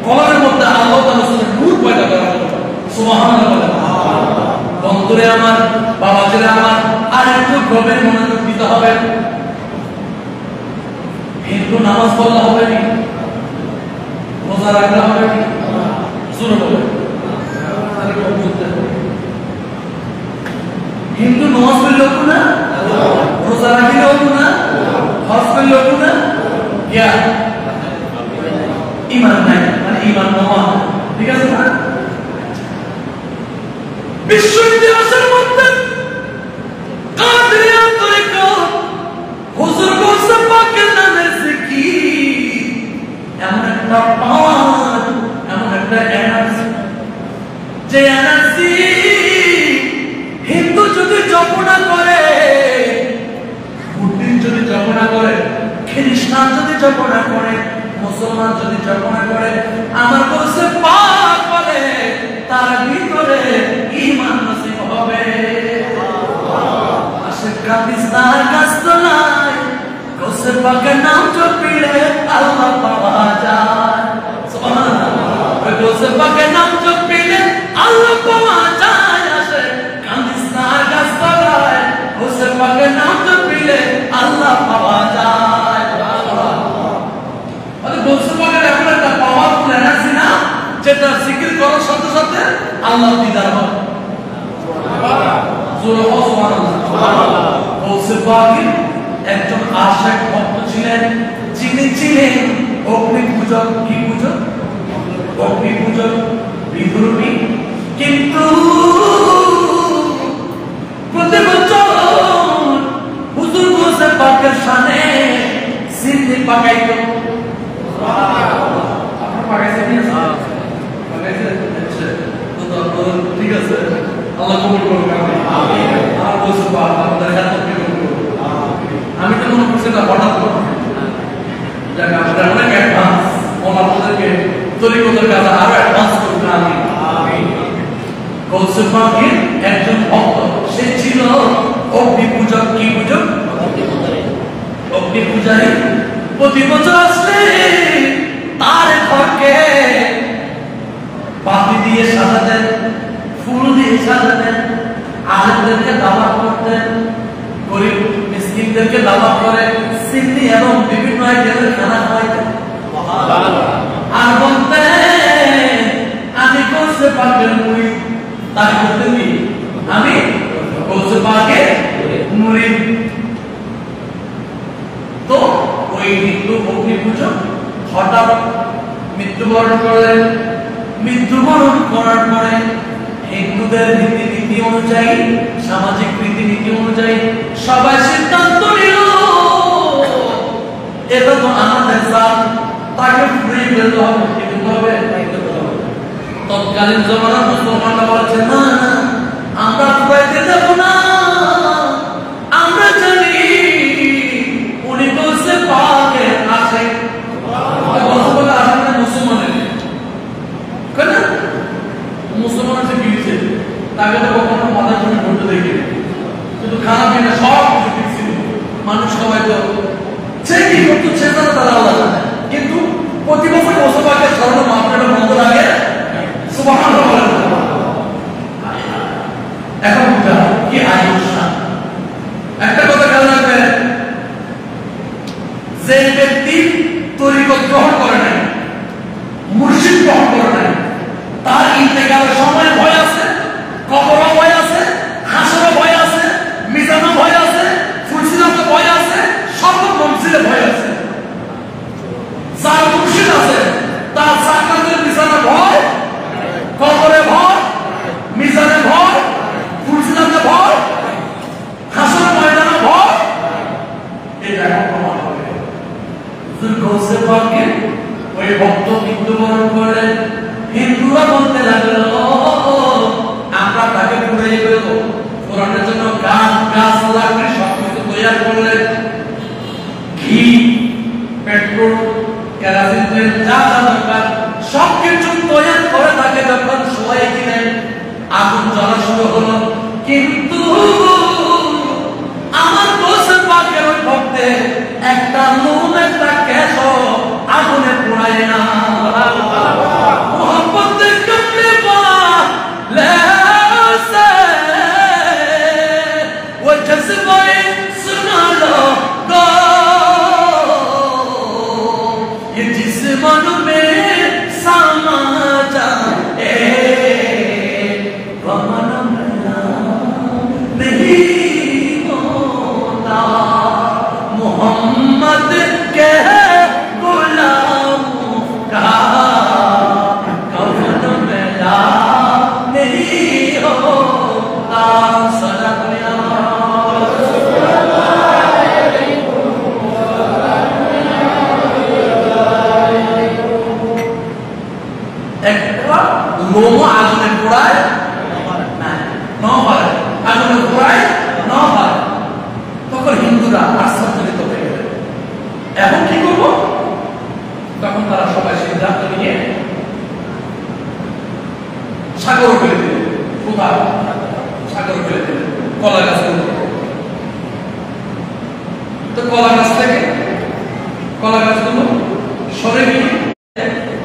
কলমের মধ্যে আল্লাহ তাআলা নূর পয়দা করার জন্য। সুবহানাল্লাহ। বন্ধুরে আমার, বাবাজিরা আমার, আর একটু গভীর মনোযোগ দিতে হবে। হিন্দু নামাজ পড়লে হবে না, রোজা রাখলে হবে না, জোরে বলে হিন্দু নামাজ পড়লে হতো না, রোজা রাখলে হতো না, হজ করলে হতো না, ইমান নাই, মানে ইমান নয়, ঠিক আছে না? বিশ্ব ইতিহাসের মধ্যে কাদেরিয়া তরিকা হুজুর গৌসে পাকের নামের জিকির এমন একটা পাওয়ার, এমন একটা এনার্জি, যে এনার্জি হিন্দু যদি জপনা করে, বুদ্ধিস্ট যদি জপনা করে, খ্রিস্টান যদি জপনা করে, মুসলমান যদি জপনা করে, আমার গৌসে পাক বলে তার ভিতরে ঈমান নসিব হবে। আশিক কাদিস্তার গাছতলায় গৌসে পাকের নাম জপিলে আল্লাহ পাওয়া যায়। সুবহানাল্লাহ। গৌসে পাকের নাম জপিলে আল্লাহ পাওয়া যায়। আশিক কাদিস্তার গাছতলায় গৌসে পাকের নাম জপিলে আল্লাহ পাওয়া যায়। মানে গৌসে পাকের এমন একটা পাওয়ারফুল এনার্জি না, যেটা জিকির করার সাথে সাথে আল্লাহ দিদার হয়। জোরে বলো সুবহানাল্লাহ। গৌসে পাকের একজন আশিক ভক্ত ছিলেন, যিনি ছিলেন অগ্নি পূজক। কি পূজক? অগ্নি পূজক, বিদ্রোহী। কিন্তু প্রতি বছর হুজুর গৌসে পাকের শানে সিন্নি পাকাইতো। আপনারা পাকাইছেন না? ঠিক আছে, আল্লাহ কবুল করুন। আমিন। আর গৌসে পাক আপনাদের হাতে কবুল করুন। আমি তো মনে করছি না হঠাৎ করে, যাক আপনারা অনেক অ্যাডভান্স, আপনাদেরকে তরিকতের কাছে আরো অ্যাডভান্স করুন। আমিন। গৌসে পাকের একজন ভক্ত, সে ছিল অগ্নি পূজক। কি পূজক? অগ্নি পূজারী। প্রতি বছর আসলে তার ঘরকে বাতি দিয়ে সাজাতেন, ফুল দিয়ে সাজাতেন, আলেমদেরকে দাওয়াত করতেন, গরিব মিসকিনদেরকে দাওয়াত করে সিন্নি এবং বিভিন্ন আইটেমের খানা খাওয়াইতেন। আর বলতেন আমি গৌসে পাকের মুরিদ। তাই বলতেন কি আমি গৌসে পাকের মুরিদ। তো ওই হিন্দু অগ্নি পূজক হঠাৎ মৃত্যুবরণ করলেন। মৃত্যুবরণ করার পরে হিন্দুদের রীতিনীতি অনুযায়ী, সামাজিক রীতিনীতি অনুযায়ী সবাই সিদ্ধান্ত নিল এটা তো আমাদের জাত, তাকে পুড়িয়ে ফেলতে হবে। কি করতে হবে? তৎকালীন জমানার মুসলমানরা বলছে না, আমরা পুড়াইতে যাব না, আমরা জানি উনি গৌসে পাকের আশিক। মুসলমানের যে গিয়েছে তাকে তো কখনো মাথার জন্য ঘুরতে দেখি, কিন্তু খানা পিনা সব কিছু ঠিক ছিল। মানুষ সবাই তো সে কি করতো সে তারা তারা আল্লাহ জানে, কিন্তু প্রতি বছর গৌসে পাকের স্মরণে মাপটা বন্ধ লাগে। সুবহানাল্লাহ। এখন কি আয়োজন, একটা কথা খেয়াল রাখবেন, যে ব্যক্তি তরিকত গ্রহণ করে নাই, মুর্শিদ গ্রহণ করে নাই, তার ইন্তেকালের সময় ভয় আছে, কবরও ভয় আছে, হাসরও ভয় আছে, মিজানও ভয় আছে, ফুলসিরাতে ভয় আছে, সর্ব মঞ্জিলে ভয় আছে। যার মুর্শিদ আছে তার সাকাতের বিছানা ভয়, কবরে ভয়, মিজানে ভয়, ফুলসিরাতে ভয়, হাসরের ময়দানে ভয়। এটা প্রমাণ হবে। গৌসে পাকের ওই ভক্ত মৃত্যুবরণ করলেন। হিন্দুরা বলতে লাগলো আমরা তাকে পুড়িয়ে ফেলবো। কোরআনের জন্য গাছ লাকড়ি সবকিছু তৈরি করলেন, ঘি, পেট্রোল, কেরোসিন তেল, যা যা দরকার সবকিছু তৈরি করে তাকে যখন শোয়াই দিলেন, আগুন জ্বলা শুরু হলো। কিন্তু আমার গৌসে পাকের ওই ভক্তে একটা নুন একটা কেশ আগুনে পোড়ায় না মোহাম্মত কমলে वाले से वो जज्बे सुना लो गो ये जिस्मन में समा जाए वमन मिला नहीं होता मोहम्मद के गुलामों का कौन मिला नहीं होता सलाम একটা লোমো আগুনে পোড়ায় না হয় আগুনে পোড়ায় না হয় তখন হিন্দুরা আশ্চর্যিত হয়ে গেল এখন কি করবো তখন তারা সবাই সিদ্ধান্ত নিয়ে সাগর ফেলে দিল কোথায় সাগর ফেলে দিল কলা গাছ তো কলা গাছ থেকে কলা গাছগুলো সরে গিয়ে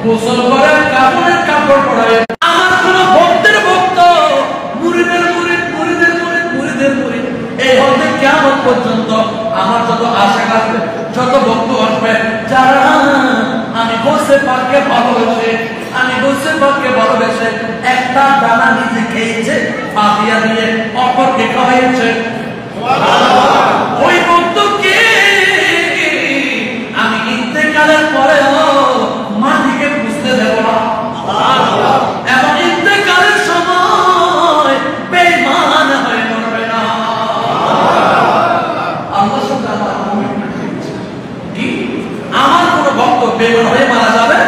গোসল করে কাপড়ের কাপড় পরায় আমার কোন ভক্তের ভক্ত মুরিদের মুরিদ মুরিদের মুরিদ মুরিদের মুরিদ এই হতে কিয়ামত পর্যন্ত আমার যত আশিক আসবে যত ভক্ত আসবে যারা আমি গোসে পাককে ভালোবেসে আমি গোসে পাককে ভালোবেসে একটা দানা নিজে খেয়েছে ফাতিয়া দিয়ে অপরকে খাওয়াইছে ওই ভক্তকে আমি ইন্তেকালের পরেও মাটিকে বুঝতে দেব না এবং ইন্তেকালের সময় বেঈমান হয়ে মরবে না আল্লাহর সাথে আমার কমিটমেন্ট হয়েছে কি আমার কোন ভক্ত বেঈমান হয়ে মারা যাবে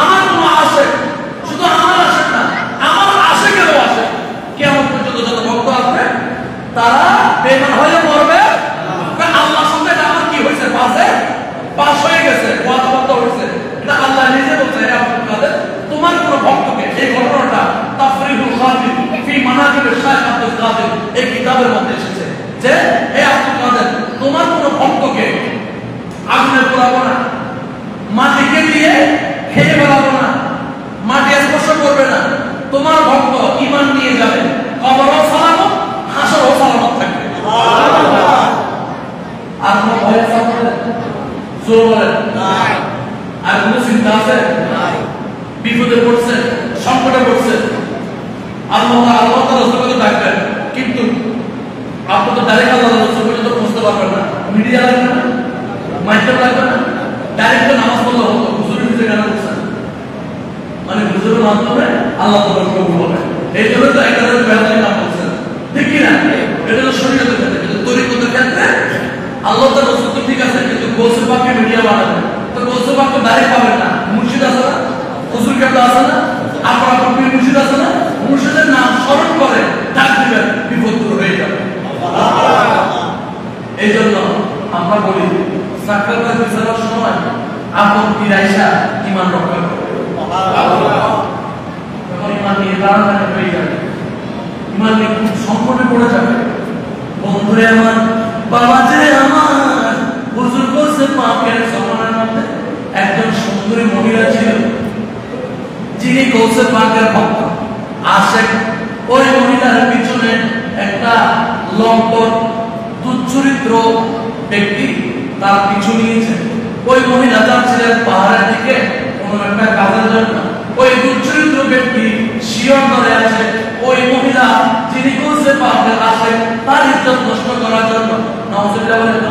আমার কোন আশিক শুধু আমার আশিক না আমার আশিকেরও আছে কিয়ামত পর্যন্ত যত ভক্ত আসবে তারা বেঈমান হয়ে মরবে আল্লাহর সঙ্গে আমার কি হয়েছে পাস হয়ে গেছে কথাবার্তা হয়েছে এটা আল্লাহ নিজে বলছে হে আব্দুল কাদের তোমার কোন ভক্তকে এই ঘটনাটা তাফরিহুল খাতিব ফি মানাকিব শাইখ আব্দুল কাদের এই কিতাবের মধ্যে এসেছে যে হে আব্দুল কাদের তোমার কোন ভক্তকে আগুনে পোড়াবো না মাটিকে দিয়ে খেয়ে বেড়াবো না মাটি স্পর্শ করবে না তোমার ভক্ত ঈমান নিয়ে যাবে কবরও সালামত হাসরও সালামত থাকবে আর কোন ভয় আছে জোর বলেন নাই আর কোন চিন্তা আছে নাই বিপদে পড়ছে সংকটে পড়ছে আল্লাহ তাআলা রাসূলকে ডাকবেন কিন্তু আপনি তো ডাইরেক্ট আল্লাহ রাসূল পর্যন্ত পৌঁছতে পারবেন না মিডিয়া লাগবে না মাইক লাগবে না ডাইরেক্ট নামাজ পড়লে হতো হুজুরের নিজে গান করছেন মানে হুজুরের মাধ্যমে আল্লাহ তাআলা কবুল হবে এই জন্য তো একাধারে বেয়াদবি নাম বলছেন ঠিক কি না এটা তো শরীয়তের ক্ষেত্রে কিন্তু তরিকতের ক্ষেত্রে আল্লাহ তাআলা রাসূল তো ঠিক আছে কিন্তু গোসল পাকে মিডিয়া বানাবে তো গোসল পাক তো ডাইরেক্ট পাবেন না মুর্শিদ আছে না হুজুর কেবলা আছে না আপনার পীর মুর্শিদ আছে না মুর্শিদের নাম স্মরণ করে ডাক দিবেন বিপদ দূর হয়ে যাবে এই জন্য আমরা বলি সাকরাতের বিচারের সময় আপন পীর আয়েশা ঈমান রক্ষা করবে যখন ঈমান নিয়ে দাঁড়ানো হয়ে যাবে ঈমান নিয়ে খুব সংকটে পড়ে যাবে বন্ধুরে আমার বাবা যে আমার হুজুর বলছে পাকের জমানার মধ্যে একজন সুন্দরী মহিলা ছিল যিনি গৌসে পাকের ভক্ত আশিক ওই মহিলার পিছনে একটা লম্পট দুশ্চরিত্র ব্যক্তি তার পিছু নিয়েছে ওই মহিলা যাচ্ছিলেন পাহাড়ের দিকে কোন একটা কাজের জন্য ওই দুশ্চরিত্র ব্যক্তি শিয়র ধরে আছে ওই মহিলা যিনি গৌসে পাকের আশিক তার ইজ্জত নষ্ট করার জন্য নাউজুবিল্লাহ বলেন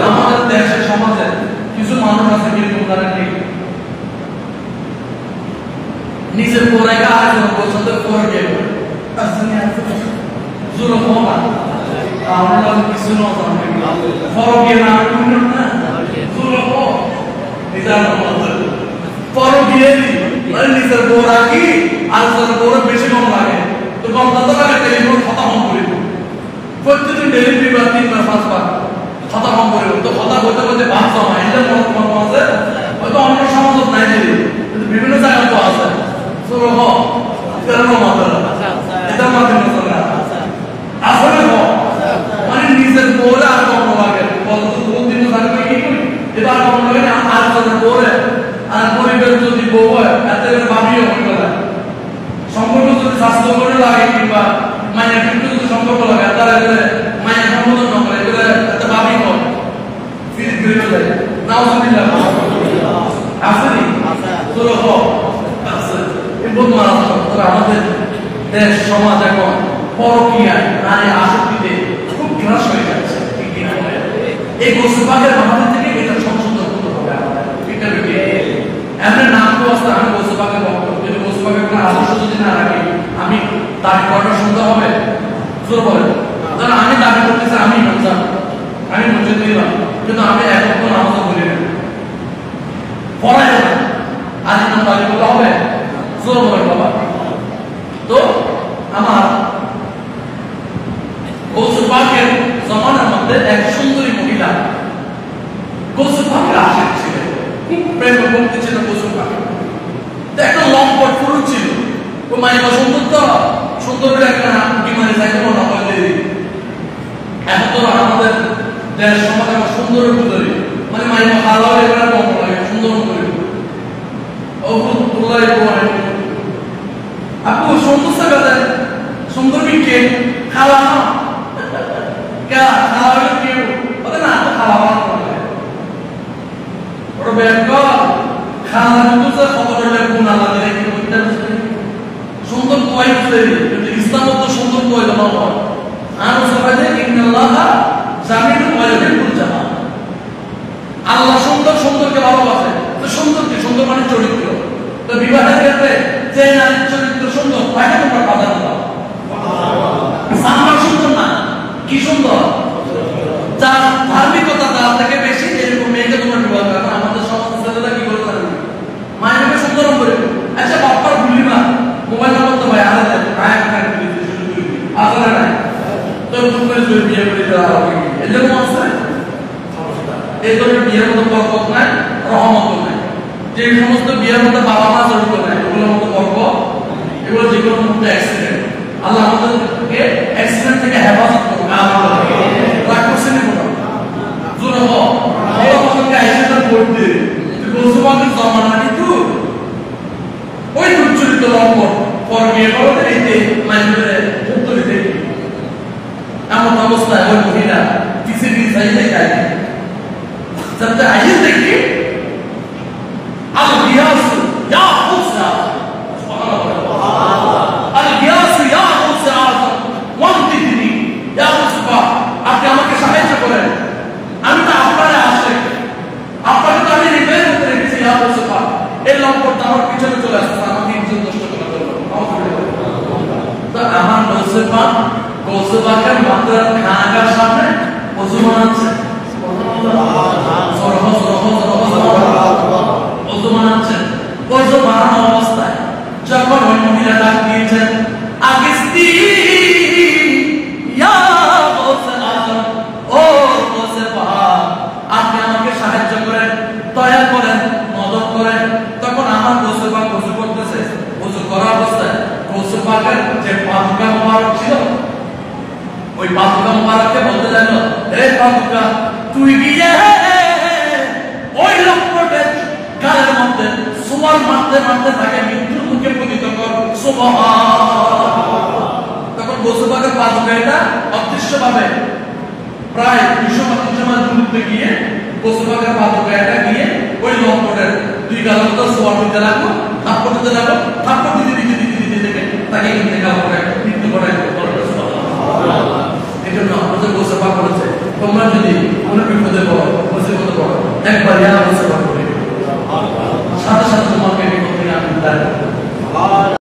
আমাদের দেশে সমাজে কিছু মানুষ আছে কিরকম জানেন কি নিজের পড়াইকে আরেকজন পছন্দ করে গেল আসলে জোর হওয়া আমরা কিছু না ফরকে না জোর হওয়া নিজের ফরকে মানে নিজের বোরা কি আর নিজের বোরা বেশি কম লাগে তো কম দাদা লাগে টেলিফোন কথা কম করিব প্রত্যেকদিন ডেলিভারি বা 3 বার 5 বার কথা কম করিব তো কথা বলতে বলতে ভাব জমা এটা মত আছে হয়তো অন্য সমাজত নাই দিলি কিন্তু বিভিন্ন জায়গায় তো আছে সরো হ তেরো মাত্রা এটা মাত্রা না আসলে হ মানে নিজের বোরা আর কম লাগে এবার মনে হয় না আর কথা বলে আর পরিবার যদি বউ হয় এত ভাবিও মনে হয় সম্পর্ক যদি স্বাস্থ্য করে লাগে কিংবা মায়ের কিন্তু যদি সম্পর্ক লাগে তাহলে মায়ের সম্বোধন না করে এগুলো এত ভাবি হোক ফিরে ফিরে যায় নাউজুবিল্লাহ আসেনি তোর হোক আছে এই বন্ধু আমাদের দেশ সমাজ এখন পরকীয়ায় নারী আসক্তিতে খুব বিনাশ হয়ে যাচ্ছে ঠিক কিনা এই গোসবাগের আমাদের থেকে এটা সংশোধন করতে হবে এটা বেটি এমন নাম তো আছে আমি গোসবাগের বক্তব্য যদি গোসবাগের কোনো আদর্শ যদি না রাখি আমি দাবি করাটা শুনতে হবে জোর বলেন ধর আমি দাবি করতেছি আমি রমজান আমি মসজিদ দিলাম কিন্তু আমি এখন তো নামাজ পড়ি না পড়াই না আজ না দাবি করতে হবে জোর বলেন বাবা তো আমার গোসবাগের জমানার মধ্যে এক সুন্দরী মহিলা গোসবাগের আশেক ছিলেন খুব প্রেম করতে ছিল গোসবাগ একটা লম্পট পুরুষ ছিল ও মাইবা সুন্দর করে একটা কি মানে যাই কোনো না বলে এখন তো আমাদের দেশ সমাজ আমার সুন্দর পুজোরি মানে মাইবা ভালো এবার কম লাগে সুন্দর করে ও তোলাই পড়ে আপু সুন্দর সে কথা সুন্দর বিকে খাওয়া না क्या खावा क्यों पता ना तो खावा और बेटा खाना तो से खबर ले गुना ला दे कि कितना सुंदर कोई से इस्लाम तो सुंदर कोई ना हो आन समझे इन अल्लाह জামিন ওয়ালিদ কুল জামা আল্লাহ সুন্দর সুন্দরকে ভালোবাসে তো সুন্দর মানে চরিত্র তো বিবাহের ক্ষেত্রে যে নারীর চরিত্র সুন্দর তাকে তোমরা প্রাধান্য দাও সামনে সুন্দর না কি সুন্দর যার ধার্মিকতা তার থেকে বেশি এরকম মেয়েকে তোমার বিবাহ করো আমাদের সমাজ ছেলেরা কি করে জানেন মায়েরকে সুন্দর করে আচ্ছা বাপ্পার ভুলি না মোবাইল নাম্বার তো ভাই আলাদা কায় কায় শুরু করি আলাদা না তো তুমি করে বিয়ে করে দেওয়া হবে এরকম আছে এই ধরনের বিয়ের মতো বরকত নাই রহমত নাই যে সমস্ত বিয়ের মধ্যে বাবা মা জড়িত নাই এগুলোর মতো বরকত এগুলো যে কোনো মুহূর্তে অ্যাক্সিডেন্ট আল্লাহ আমাদেরকে অ্যাক্সিডেন্ট থেকে হেফাজত করুন রাগ করছেন জোর বড় সঙ্গে অ্যাক্সিডেন্ট করতে গোসবাগের জমানা কিন্তু ওই দুর্চরিত লম্বর পর বিয়ে করতে এইতে মাইন্ডে উত্তর দিতে এমন অবস্থায় ওই মহিলা কিছু চাইলে খায় যাতে আইন দেখি আল গিয়াস ইয়া মুসা আল গিয়াস ইয়া মুসা ওয়ান্তিনি ইয়া মুসা আপনি আমাকে সাহায্য করেন আমি তো আপনারে আসে আপনাকে তো আমি রিপেয়ার করতে রেখেছি ইয়া মুসা এই লম্পটটা আমার পিছনে চলে আসছে আমাকে ইজ্জত নষ্ট করার জন্য তো আমার মুসা গোসবাগের মাত্র খানাগার সামনে ওযু বানাচ্ছে ওযু বানানো অবস্থায় যখন ওই মহিলা ডাক দিয়েছেন আগিস্তি ইয়া গোসে আজম ও গোসে পাহাড় আপনি আমাকে সাহায্য করেন দয়া করেন মদত করেন তখন আমার গোসবাগ ওযু করতেছে ওযু করা অবস্থায় গোসবাগের যে পাদুকা মোবারক ছিল ওই পাদুকা মোবারককে বলতে লাগলো হে পাদুকা তুই গিয়ে ওই লম্পটের গালের মধ্যে সুবহান মারতে মারতে তাকে মৃত্যুর মুখে পতিত কর সুবহান তখন গোসবাগের পাদুকা এটা অদৃশ্যভাবে প্রায় 200 মাইল দূরত্বে গিয়ে গোসবাগের পাদুকা এটা গিয়ে ওই লম্পটের দুই গালের মধ্যে সুবহান দিতে লাগলো থাপ্পড় দিতে লাগলো থাপ্পড় দিতে তাকে ইন্তেকাল করে মৃত্যু করায় এজন্য আমাদের গোসবাগ বলেছে তোমরা যদি কোনো বিপদে পড়ো মুসিবতে পড়ো একবার ইয়া গোসবাগ করে সাথে সাথে তোমাকে বিপদ থেকে আমি উদ্ধার করব